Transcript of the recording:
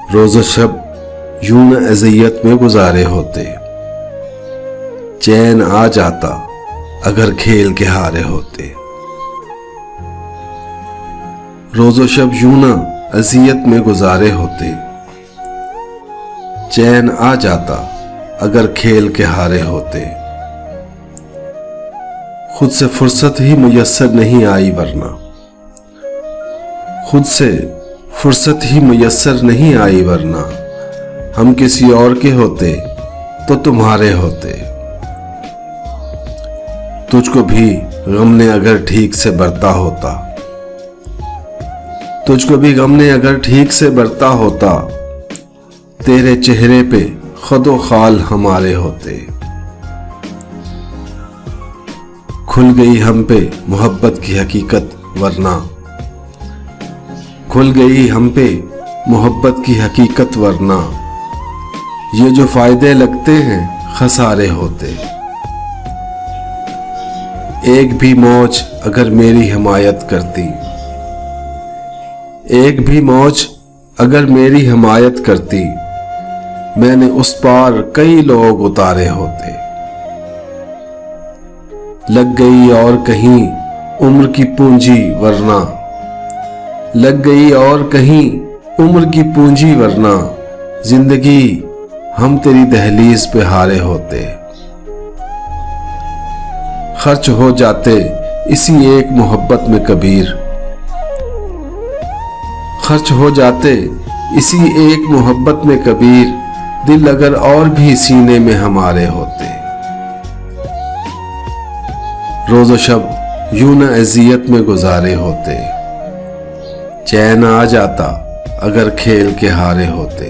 रोज़ो शब यूं न अज़ियत में गुजारे होते, चैन आ जाता अगर खेल के हारे होते। रोज़ो शब यूं न अज़ियत में गुजारे होते, चैन आ जाता अगर खेल के हारे होते। खुद से फुर्सत ही मुयस्सर नहीं आई वरना, खुद से फुर्सत ही मुयस्सर नहीं आई वरना, हम किसी और के होते तो तुम्हारे होते। तुझको भी गम ने अगर ठीक से बरता होता, तुझको भी गम ने अगर ठीक से बरता होता, तेरे चेहरे पे खदो खाल हमारे होते। खुल गई हम पे मोहब्बत की हकीकत वरना, खुल गई हम पे मोहब्बत की हकीकत वरना, ये जो फायदे लगते हैं खसारे होते। एक भी मौज अगर मेरी हिमायत करती, एक भी मौज अगर मेरी हिमायत करती, मैंने उस पार कई लोग उतारे होते। लग गई और कहीं उम्र की पूंजी वरना, लग गई और कहीं उम्र की पूंजी वरना, जिंदगी हम तेरी दहलीज पे हारे होते। खर्च हो जाते इसी एक मोहब्बत में कबीर, खर्च हो जाते इसी एक मोहब्बत में कबीर, दिल अगर और भी सीने में हमारे होते। रोज़ो शब यूं न अज़ियत में गुजारे होते, चैन आ जाता अगर खेल के हारे होते।